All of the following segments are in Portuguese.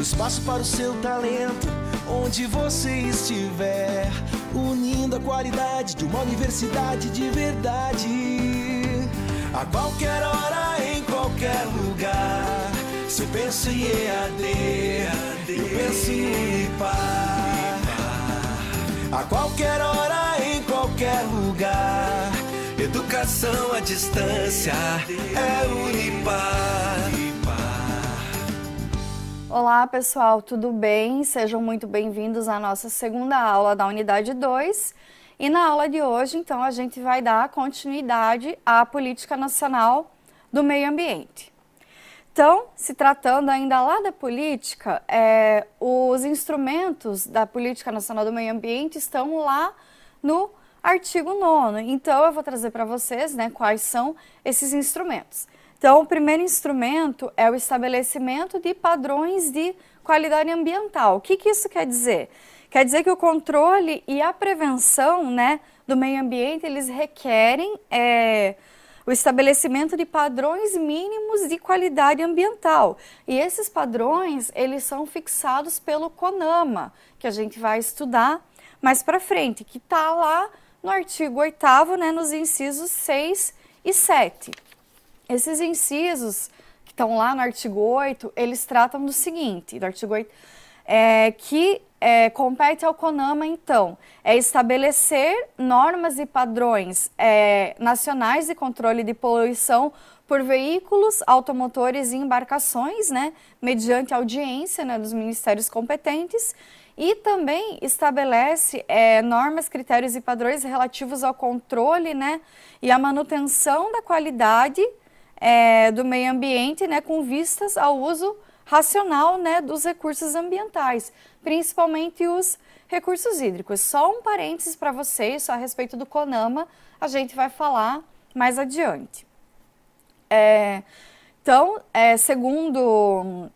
espaço para o seu talento, onde você estiver, unindo a qualidade de uma universidade de verdade. A qualquer hora, em qualquer lugar, se eu penso em EAD, eu penso em Unipar. A qualquer hora, em qualquer lugar, educação à distância é Unipar. Olá pessoal, tudo bem? Sejam muito bem-vindos à nossa segunda aula da Unidade 2. E na aula de hoje, então, a gente vai dar continuidade à Política Nacional do Meio Ambiente. Então, se tratando ainda lá da política, os instrumentos da Política Nacional do Meio Ambiente estão lá no artigo 9º. Então, eu vou trazer para vocês, né, quais são esses instrumentos. Então, o primeiro instrumento é o estabelecimento de padrões de qualidade ambiental. O que isso quer dizer? Quer dizer que o controle e a prevenção, né, do meio ambiente, eles requerem o estabelecimento de padrões mínimos de qualidade ambiental. E esses padrões, eles são fixados pelo CONAMA, que a gente vai estudar mais para frente, que está lá no artigo 8º, né, nos incisos 6 e 7. Esses incisos que estão lá no artigo 8, eles tratam do seguinte, do artigo 8, que compete ao CONAMA, então, estabelecer normas e padrões nacionais de controle de poluição por veículos, automotores e embarcações, né, mediante audiência, né, dos ministérios competentes, e também estabelece normas, critérios e padrões relativos ao controle, né, e à manutenção da qualidade do meio ambiente, né, com vistas ao uso racional, né, dos recursos ambientais, principalmente os recursos hídricos. Só um parênteses para vocês, só a respeito do CONAMA, a gente vai falar mais adiante. Então, segundo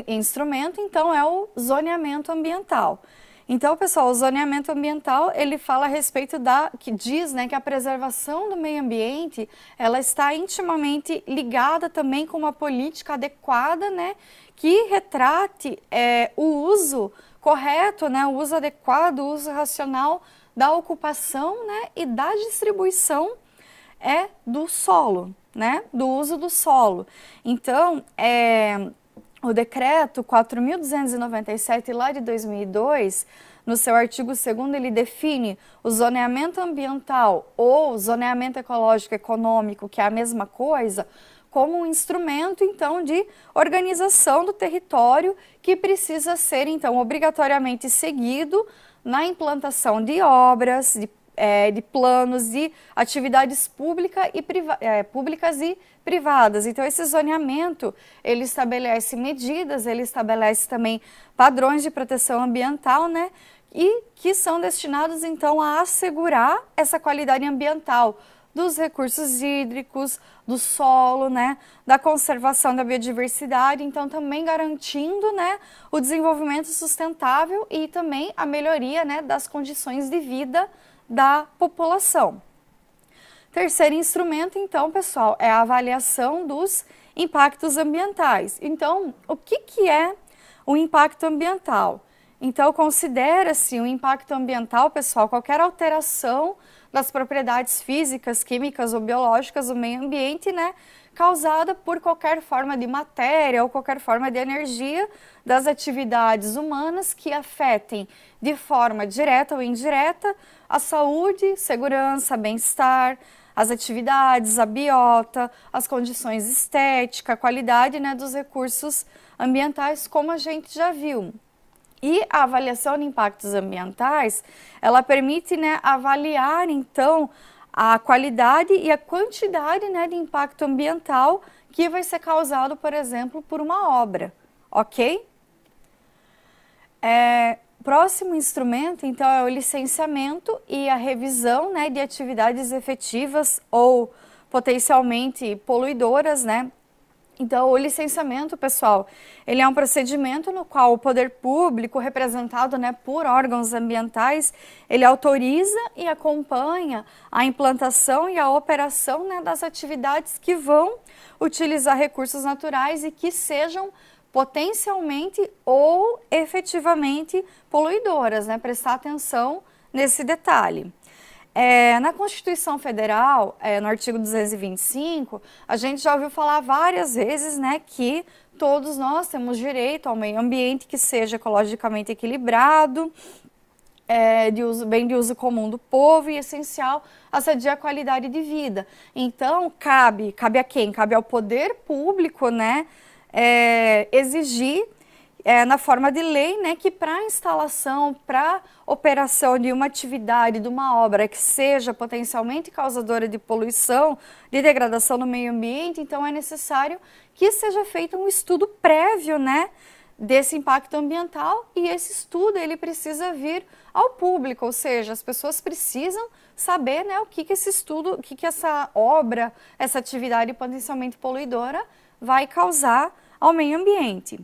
instrumento, então, é o zoneamento ambiental. Então, pessoal, o zoneamento ambiental, ele fala a respeito que diz, né, que a preservação do meio ambiente, ela está intimamente ligada também com uma política adequada, né, que retrate o uso correto, né, o uso adequado, o uso racional da ocupação, né, e da distribuição do solo, né, do uso do solo. Então, o decreto 4.297, lá de 2002, no seu artigo 2º, ele define o zoneamento ambiental ou zoneamento ecológico econômico, que é a mesma coisa, como um instrumento, então, de organização do território que precisa ser, então, obrigatoriamente seguido na implantação de obras, de planos, de atividades públicas e privadas. Então, esse zoneamento, ele estabelece medidas, ele estabelece também padrões de proteção ambiental, né? E que são destinados, então, a assegurar essa qualidade ambiental dos recursos hídricos, do solo, né? Da conservação da biodiversidade, então, também garantindo, né, o desenvolvimento sustentável e também a melhoria, né, das condições de vida da população. Terceiro instrumento, então, pessoal, é a avaliação dos impactos ambientais. Então, o que é o impacto ambiental? Então, considera-se o impacto ambiental, pessoal, qualquer alteração das propriedades físicas, químicas ou biológicas do meio ambiente, né, causada por qualquer forma de matéria ou qualquer forma de energia das atividades humanas que afetem de forma direta ou indireta a saúde, segurança, bem-estar, as atividades, a biota, as condições estéticas, a qualidade, né, dos recursos ambientais, como a gente já viu. E a avaliação de impactos ambientais, ela permite, né, avaliar, então, a qualidade e a quantidade, né, de impacto ambiental que vai ser causado, por exemplo, por uma obra, ok? Próximo instrumento, então, é o licenciamento e a revisão, né, de atividades efetivas ou potencialmente poluidoras, né? Então, o licenciamento, pessoal, ele é um procedimento no qual o poder público, representado, né, por órgãos ambientais, ele autoriza e acompanha a implantação e a operação, né, das atividades que vão utilizar recursos naturais e que sejam potencialmente ou efetivamente poluidoras, né? Prestar atenção nesse detalhe. Na Constituição Federal, no artigo 225, a gente já ouviu falar várias vezes, né, que todos nós temos direito ao meio ambiente que seja ecologicamente equilibrado, bem de uso comum do povo e essencial a sadia qualidade de vida. Então, cabe a quem? Cabe ao poder público, né, exigir na forma de lei, né, que para a instalação, para operação de uma atividade, de uma obra que seja potencialmente causadora de poluição, de degradação do meio ambiente, então é necessário que seja feito um estudo prévio, né, desse impacto ambiental, e esse estudo ele precisa vir ao público, ou seja, as pessoas precisam saber, né, o que esse estudo, o que essa obra, essa atividade potencialmente poluidora vai causar ao meio ambiente.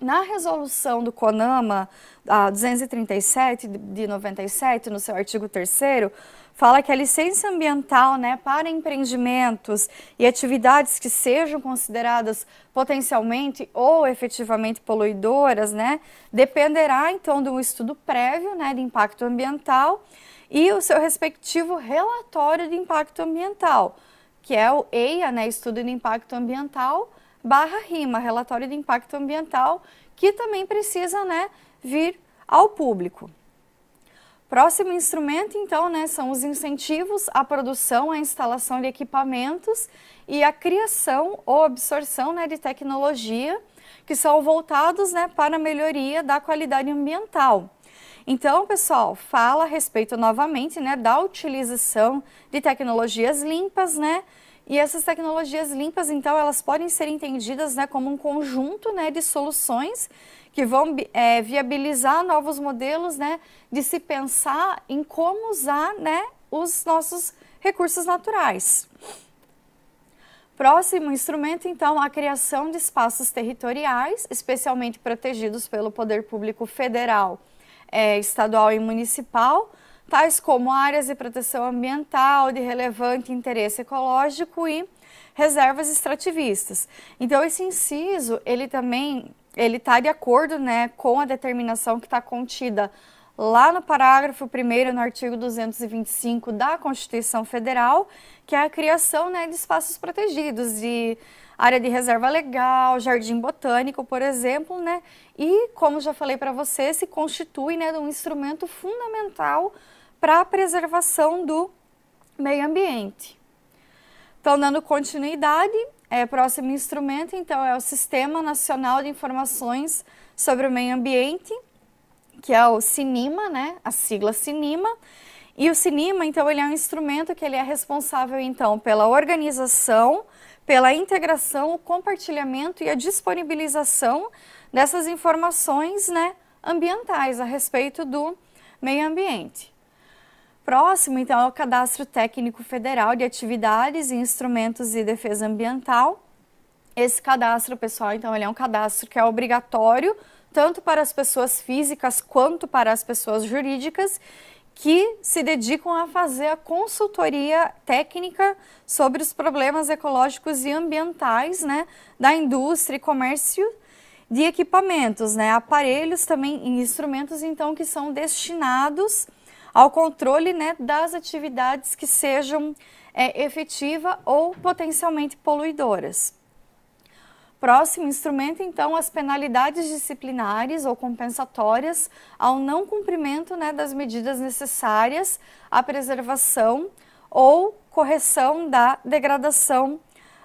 Na resolução do CONAMA, a 237 de 97, no seu artigo 3º, fala que a licença ambiental, né, para empreendimentos e atividades que sejam consideradas potencialmente ou efetivamente poluidoras, né, dependerá então de um estudo prévio, né, de impacto ambiental e o seu respectivo relatório de impacto ambiental, que é o EIA, né, Estudo de Impacto Ambiental, /RIMA, Relatório de Impacto Ambiental, que também precisa, né, vir ao público. Próximo instrumento, então, né, são os incentivos à produção, à instalação de equipamentos e à criação ou absorção, né, de tecnologia que são voltados, né, para a melhoria da qualidade ambiental. Então, pessoal, fala a respeito novamente, né, da utilização de tecnologias limpas, né, e essas tecnologias limpas, então, elas podem ser entendidas, né, como um conjunto, né, de soluções que vão viabilizar novos modelos, né, de se pensar em como usar, né, os nossos recursos naturais. Próximo instrumento, então, a criação de espaços territoriais, especialmente protegidos pelo poder público federal, estadual e municipal, tais como áreas de proteção ambiental de relevante interesse ecológico e reservas extrativistas. Então, esse inciso, ele está de acordo, né, com a determinação que está contida lá no parágrafo 1º, no artigo 225 da Constituição Federal, que é a criação, né, de espaços protegidos, de área de reserva legal, jardim botânico, por exemplo, né, e, como já falei para você, se constitui, né, um instrumento fundamental para a preservação do meio ambiente. Então, dando continuidade, próximo instrumento, então, é o Sistema Nacional de Informações sobre o Meio Ambiente, que é o CINIMA, né, a sigla CINIMA. E o CINIMA, então, ele é um instrumento que ele é responsável, então, pela organização, pela integração, o compartilhamento e a disponibilização dessas informações, né, ambientais a respeito do meio ambiente. Próximo, então, é o Cadastro Técnico Federal de Atividades e Instrumentos de Defesa Ambiental. Esse cadastro, pessoal, então, ele é um cadastro que é obrigatório, tanto para as pessoas físicas quanto para as pessoas jurídicas, que se dedicam a fazer a consultoria técnica sobre os problemas ecológicos e ambientais, né, da indústria e comércio de equipamentos, né, aparelhos também e instrumentos, então, que são destinados ao controle, né, das atividades que sejam efetiva ou potencialmente poluidoras. Próximo instrumento, então, as penalidades disciplinares ou compensatórias ao não cumprimento, né, das medidas necessárias à preservação ou correção da degradação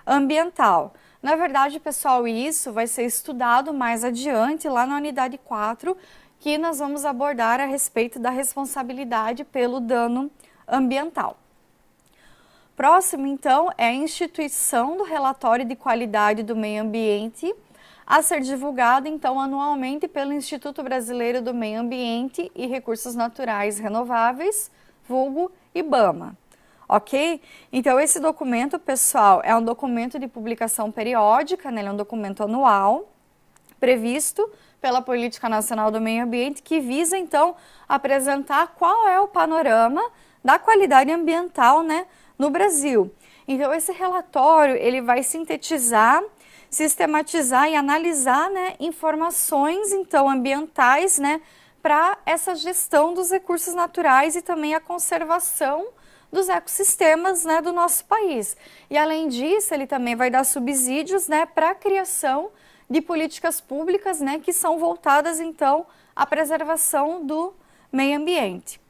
ambiental. Na verdade, pessoal, isso vai ser estudado mais adiante, lá na unidade 4, que nós vamos abordar a respeito da responsabilidade pelo dano ambiental. Próximo, então, é a instituição do relatório de qualidade do meio ambiente, a ser divulgado, então, anualmente pelo Instituto Brasileiro do Meio Ambiente e Recursos Naturais Renováveis, vulgo IBAMA. Ok? Então, esse documento, pessoal, é um documento de publicação periódica, né? Ele é um documento anual, previsto pela Política Nacional do Meio Ambiente, que visa, então, apresentar qual é o panorama da qualidade ambiental, né, no Brasil. Então, esse relatório, ele vai sintetizar sistematizar e analisar, né, informações, então, ambientais, né, para essa gestão dos recursos naturais e também a conservação dos ecossistemas, né, do nosso país. E além disso, ele também vai dar subsídios, né, para a criação de políticas públicas, né, que são voltadas então à preservação do meio ambiente.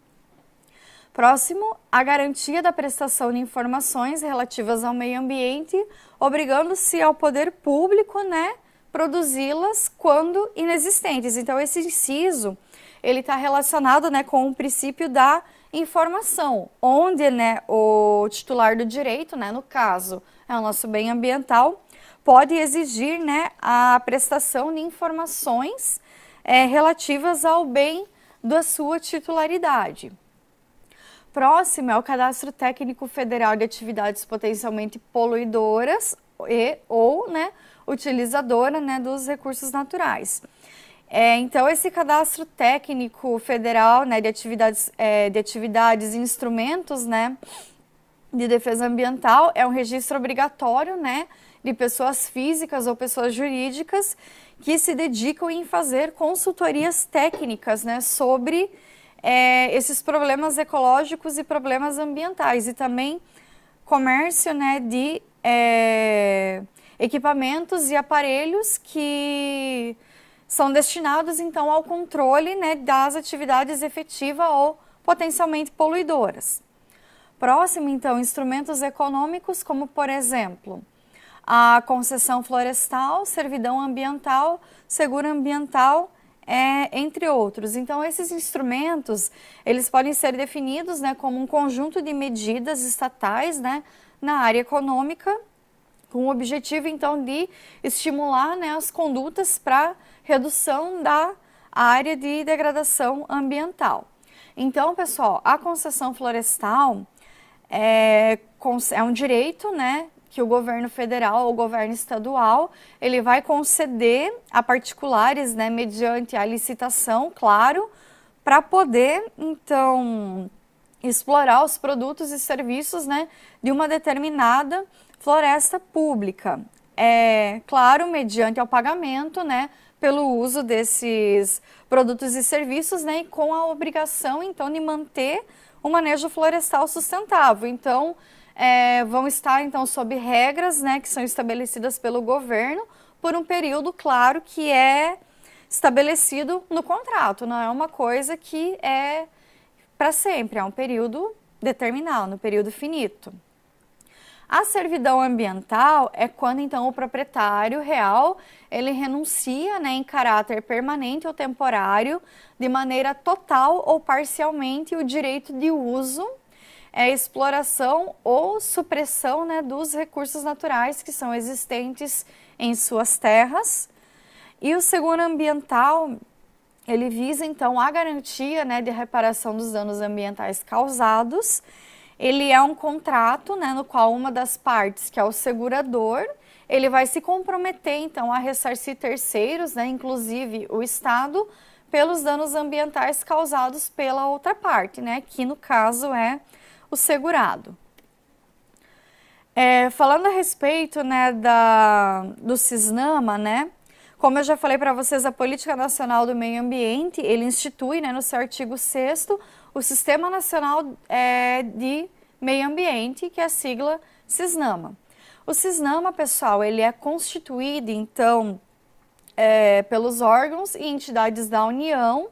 Próximo, a garantia da prestação de informações relativas ao meio ambiente, obrigando-se ao poder público, né, produzi-las quando inexistentes. Então, esse inciso, ele está relacionado, né, com o princípio da informação, onde, né, o titular do direito, né, no caso, é o nosso bem ambiental, pode exigir, né, a prestação de informações relativas ao bem da sua titularidade. Próximo é o Cadastro Técnico Federal de Atividades Potencialmente Poluidoras ou, né, utilizadora, né, dos recursos naturais. Então, esse Cadastro Técnico Federal, né, de atividades e instrumentos, né, de defesa ambiental é um registro obrigatório, né, de pessoas físicas ou pessoas jurídicas que se dedicam em fazer consultorias técnicas, né, sobre esses problemas ecológicos e problemas ambientais e também comércio, né, de equipamentos e aparelhos que são destinados então ao controle, né, das atividades efetivas ou potencialmente poluidoras. Próximo, então, instrumentos econômicos como, por exemplo, a concessão florestal, servidão ambiental, seguro ambiental, entre outros. Então, esses instrumentos, eles podem ser definidos, né, como um conjunto de medidas estatais, né, na área econômica, com o objetivo, então, de estimular, né, as condutas para redução da área de degradação ambiental. Então, pessoal, a concessão florestal é um direito, né, que o governo federal ou o governo estadual, ele vai conceder a particulares, né, mediante a licitação, claro, para poder, então, explorar os produtos e serviços, né, de uma determinada floresta pública. Claro, mediante ao pagamento, né, pelo uso desses produtos e serviços, né, e com a obrigação, então, de manter o manejo florestal sustentável. Então, vão estar, então, sob regras, né, que são estabelecidas pelo governo por um período, claro, que é estabelecido no contrato, não é uma coisa que é para sempre, é um período determinado, no período finito. A servidão ambiental é quando, então, o proprietário real, ele renuncia, né, em caráter permanente ou temporário, de maneira total ou parcialmente, o direito de uso, exploração ou supressão, né, dos recursos naturais que são existentes em suas terras. E o seguro ambiental, ele visa, então, a garantia, né, de reparação dos danos ambientais causados. Ele é um contrato, né, no qual uma das partes, que é o segurador, ele vai se comprometer, então, a ressarcir terceiros, né, inclusive o Estado, pelos danos ambientais causados pela outra parte, né, que no caso é o segurado. Falando a respeito, né, do CISNAMA, né, como eu já falei para vocês, a Política Nacional do Meio Ambiente, ele institui, né, no seu artigo 6º, o Sistema Nacional de Meio Ambiente, que é a sigla CISNAMA. O CISNAMA, pessoal, ele é constituído, então, pelos órgãos e entidades da União,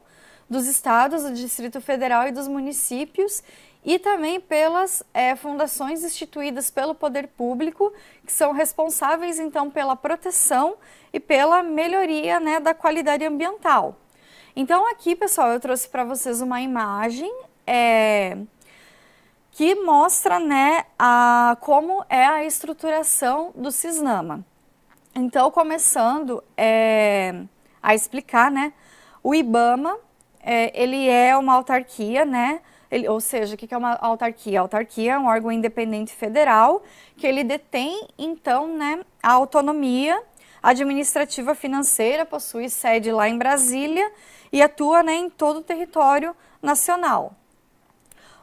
dos estados, do Distrito Federal e dos municípios, e também pelas fundações instituídas pelo poder público, que são responsáveis, então, pela proteção e pela melhoria, né, da qualidade ambiental. Então, aqui, pessoal, eu trouxe para vocês uma imagem que mostra, né, como é a estruturação do CISNAMA. Então, começando a explicar, né, o IBAMA, ele é uma autarquia, né, ou seja, o que é uma autarquia? A autarquia é um órgão independente federal que ele detém, então, né, a autonomia administrativa financeira, possui sede lá em Brasília e atua, né, em todo o território nacional.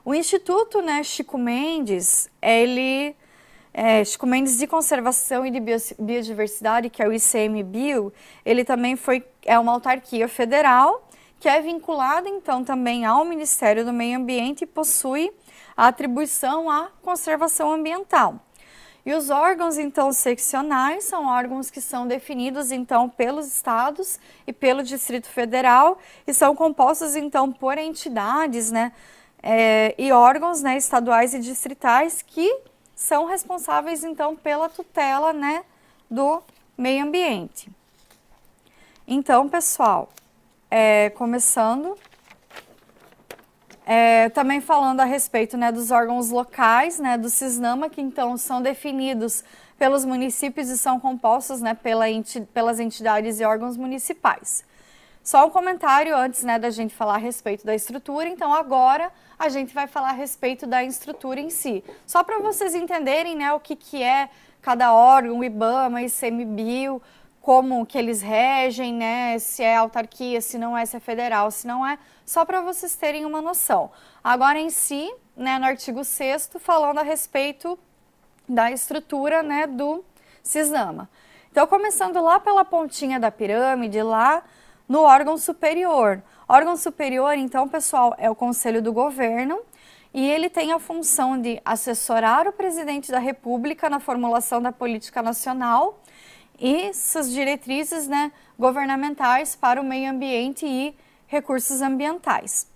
O Instituto, né, Chico Mendes, ele Chico Mendes de Conservação e de Biodiversidade, que é o ICMBio, ele também é uma autarquia federal que é vinculada então também ao Ministério do Meio Ambiente e possui a atribuição à conservação ambiental. E os órgãos então seccionais são órgãos que são definidos então pelos estados e pelo Distrito Federal e são compostos então por entidades, né, e órgãos, né, estaduais e distritais que são responsáveis então pela tutela, né, do meio ambiente. Então, pessoal, começando, também falando a respeito, né, dos órgãos locais, né, do CISNAMA, que então são definidos pelos municípios e são compostos, né, pelas entidades e órgãos municipais. Só um comentário antes, né, da gente falar a respeito da estrutura. Então, agora a gente vai falar a respeito da estrutura em si. Só para vocês entenderem, né, o que é cada órgão, o IBAMA, ICMBio, como que eles regem, né, se é autarquia, se não é, se é federal, se não é, só para vocês terem uma noção. Agora em si, né, no artigo 6º, falando a respeito da estrutura, né, do CISNAMA. Então, começando lá pela pontinha da pirâmide, lá no órgão superior. Órgão superior, então, pessoal, é o Conselho do Governo e ele tem a função de assessorar o presidente da República na formulação da política nacional e suas diretrizes, né, governamentais para o meio ambiente e recursos ambientais.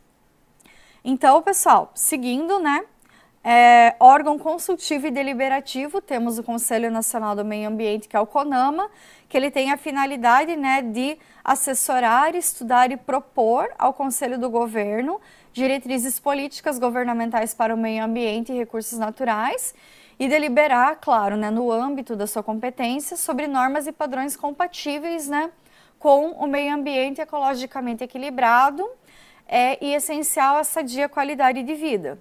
Então, pessoal, seguindo, né, órgão consultivo e deliberativo, temos o Conselho Nacional do Meio Ambiente, que é o CONAMA, que ele tem a finalidade, né, de assessorar, estudar e propor ao Conselho do Governo diretrizes políticas governamentais para o meio ambiente e recursos naturais e deliberar, claro, né, no âmbito da sua competência sobre normas e padrões compatíveis, né, com o meio ambiente ecologicamente equilibrado e essencial à sadia qualidade de vida.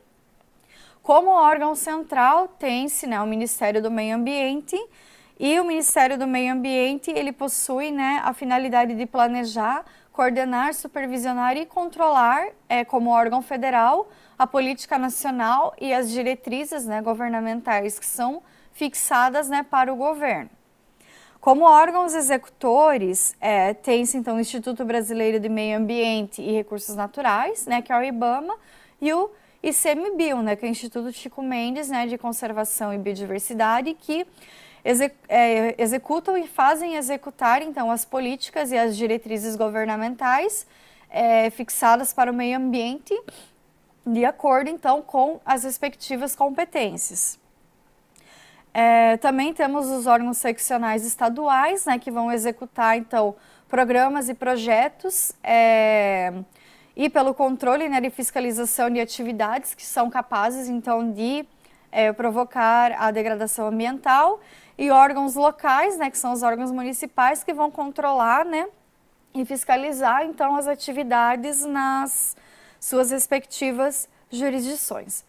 Como órgão central, tem-se, né, o Ministério do Meio Ambiente, e o Ministério do Meio Ambiente, ele possui, né, a finalidade de planejar, coordenar, supervisionar e controlar, como órgão federal, a política nacional e as diretrizes, né, governamentais que são fixadas, né, para o governo. Como órgãos executores, tem-se então o Instituto Brasileiro de Meio Ambiente e Recursos Naturais, né, que é o IBAMA, e o ICMBio, né, que é o Instituto Chico Mendes, né, de Conservação e Biodiversidade, que executam e fazem executar então as políticas e as diretrizes governamentais fixadas para o meio ambiente de acordo então com as respectivas competências. Também temos os órgãos seccionais estaduais, né, que vão executar então programas e projetos e pelo controle, né, de fiscalização de atividades que são capazes então de provocar a degradação ambiental, e órgãos locais, né, que são os órgãos municipais que vão controlar, né, e fiscalizar então as atividades nas suas respectivas jurisdições.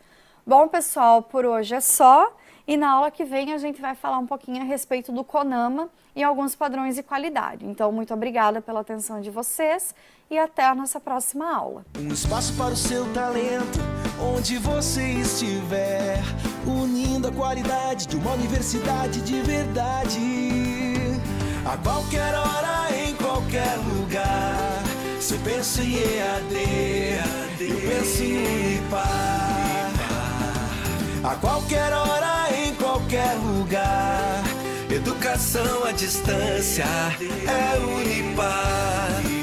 Bom, pessoal, por hoje é só, e na aula que vem a gente vai falar um pouquinho a respeito do CONAMA e alguns padrões de qualidade. Então, muito obrigada pela atenção de vocês e até a nossa próxima aula. Um espaço para o seu talento, onde você estiver, unindo a qualidade de uma universidade de verdade. A qualquer hora, em qualquer lugar. Se eu penso em EAD, eu penso em Unipar. A qualquer hora, em qualquer lugar. Educação à distância é Unipar.